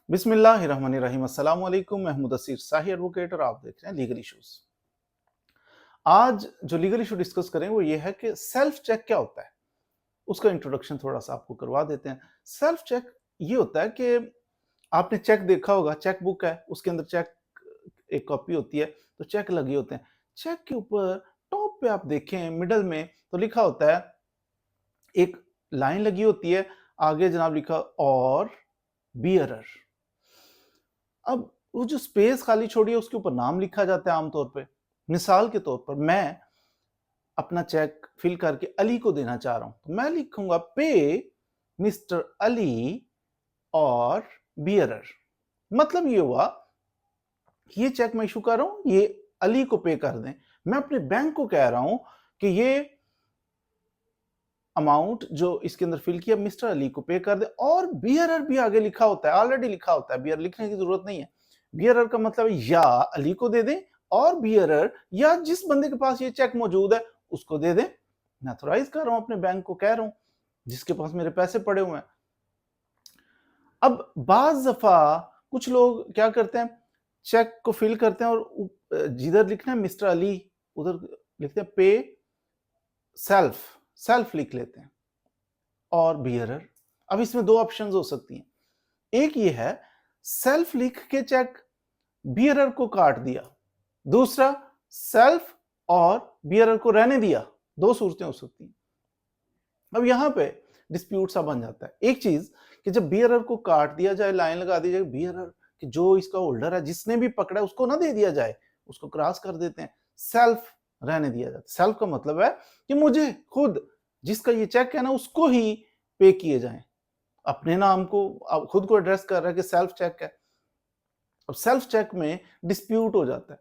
बिस्मिल्लाहिर्रहमानिर्रहीम। अस्सलाम वालेकुम। मैं मुदस्सिर शाही एडवोकेट और आप देख रहे हैं लीगल इश्यूज। आज जो लीगल इशू डिस्कस करें वो ये है कि सेल्फ चेक क्या होता है। उसका इंट्रोडक्शन थोड़ा सा आपको करवा देते हैं। सेल्फ चेक ये होता है कि आपने चेक देखा होगा, चेक बुक है, उसके अंदर चेक एक कॉपी होती है, तो चेक लगे होते हैं। चेक के ऊपर टॉप पे आप देखें मिडल में तो लिखा होता है, एक लाइन लगी होती है, आगे जनाब लिखा और बियरर। अब वो जो स्पेस खाली छोड़ी है उसके ऊपर नाम लिखा जाता है आमतौर पे। मिसाल के तौर पर मैं अपना चेक फिल करके अली को देना चाह रहा हूं, तो मैं लिखूंगा पे मिस्टर अली और बियरर। मतलब ये हुआ, ये चेक मैं इशू कर रहा हूं, ये अली को पे कर दें। मैं अपने बैंक को कह रहा हूं कि ये अमाउंट जो इसके अंदर फिल किया मिस्टर अली को पे कर दे, और बियरर भी आगे लिखा होता है, ऑलरेडी लिखा होता है, बियर लिखने की जरूरत नहीं है। बियरर का मतलब या अली को दे दें, और बियरर या जिस बंदे के पास ये चेक मौजूद है उसको दे दें। मैं ऑथराइज कर रहा हूं, अपने बैंक को कह रहा हूं जिसके पास मेरे पैसे पड़े हुए हैं। अब बाज दफा कुछ लोग क्या करते हैं, चेक को फिल करते हैं और जिधर लिखना है मिस्टर अली उधर लिखते हैं पे सेल्फ, सेल्फ लिख लेते हैं और बियरर। अब इसमें दो ऑप्शंस हो सकती हैं। एक ये है, सेल्फ लिख के चेक बियरर को काट दिया। दूसरा, सेल्फ और बियरर को रहने दिया। दो सूरतें हो सकती हैं। अब यहां पे डिस्प्यूट सा बन जाता है। एक चीज कि जब बियरर को काट दिया जाए, लाइन लगा दी जाए, बियरर कि जो इसका होल्डर है जिसने भी पकड़ा है उसको ना दे दिया जाए, उसको क्रॉस कर देते हैं। सेल्फ रहने दिया जाता है। सेल्फ का मतलब है कि मुझे खुद, जिसका ये चेक है ना, उसको ही पे किए जाएं। अपने नाम को, खुद को एड्रेस कर रहा है कि सेल्फ चेक है। अब सेल्फ चेक में डिस्प्यूट हो जाता है।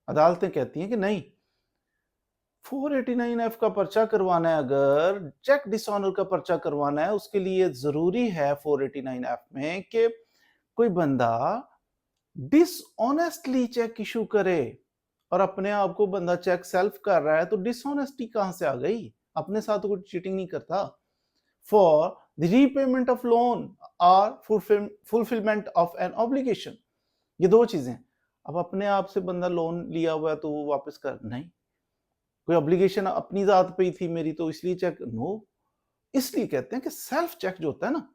अदालतें कहती हैं कि नहीं, 489F का पर्चा करवाना है, अगर चेक डिसऑनर का पर्चा करवाना है, उसके लिए जरूरी है 489F में कि कोई बंदा डिसऑनेस्टली चेक इशू करे। और अपने आप को बंदा चेक सेल्फ कर रहा है, तो डिसऑनेस्टी कहां से आ गई? अपने साथ तो कुछ चीटिंग नहीं करता। For the repayment of loan और फुलफिलमेंट ऑफ एन ऑब्लिगेशन, ये दो चीजें। अब अपने आप से बंदा लोन लिया हुआ है तो वो वापस कर नहीं, कोई ऑब्लिगेशन अपनी जात पे ही थी मेरी तो इसलिए चेक नो। इसलिए कहते हैं कि सेल्फ चेक जो होता है ना,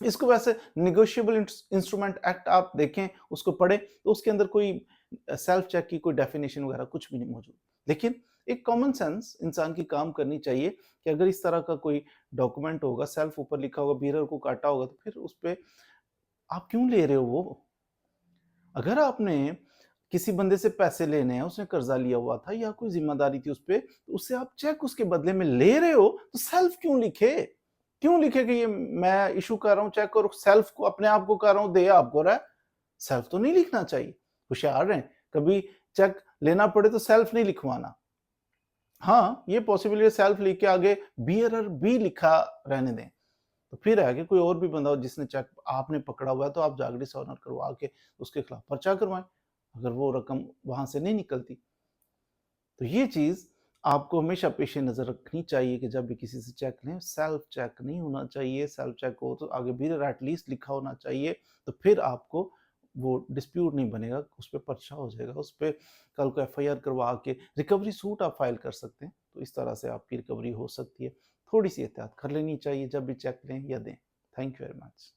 इसको वैसे निगोशिएबल इंस्ट्रूमेंट एक्ट आप देखें, उसको पढ़ें, तो उसके अंदर कोई सेल्फ चेक की कोई डेफिनेशन वगैरह कुछ भी नहीं मौजूद। लेकिन एक कॉमन सेंस इंसान की काम करनी चाहिए कि अगर इस तरह का कोई डॉक्यूमेंट होगा, सेल्फ ऊपर लिखा होगा, बियरर को काटा होगा, तो फिर उस पर आप क्यों ले रहे हो? वो अगर आपने किसी बंदे से पैसे लेने हैं, उसने कर्जा लिया हुआ था या कोई जिम्मेदारी थी उस पर, तो उससे आप चेक उसके बदले में ले रहे हो, तो सेल्फ क्यों लिखे? क्यों लिखे कि ये मैं इशू कर रहा हूं चेक, और सेल्फ को अपने आप को कर रहा हूं, दे आपको रहा है। सेल्फ तो नहीं लिखना चाहिए। होशियार रहें, कभी चेक लेना पड़े तो सेल्फ नहीं लिखवाना। हाँ, ये पॉसिबल है सेल्फ लिख के आगे बियरर भी लिखा रहने दें, तो फिर है कि कोई और भी बंदा हो जिसने चेक आपने पकड़ा हुआ है, तो आप जाके डिसऑनर करवा के उसके खिलाफ पर्चा करवाएं, अगर वो रकम वहां से नहीं निकलती। तो ये चीज आपको हमेशा पेश नजर रखनी चाहिए कि जब भी किसी से चेक लें, सेल्फ चेक नहीं होना चाहिए। सेल्फ चेक हो तो आगे भी एटलीस्ट लिखा होना चाहिए, तो फिर आपको वो डिस्प्यूट नहीं बनेगा, उस पर पर्चा हो जाएगा, उस पर कल को FIR करवा के रिकवरी सूट आप फाइल कर सकते हैं। तो इस तरह से आपकी रिकवरी हो सकती है। थोड़ी सी एहतियात कर लेनी चाहिए जब भी चेक लें या दें। Thank you very much.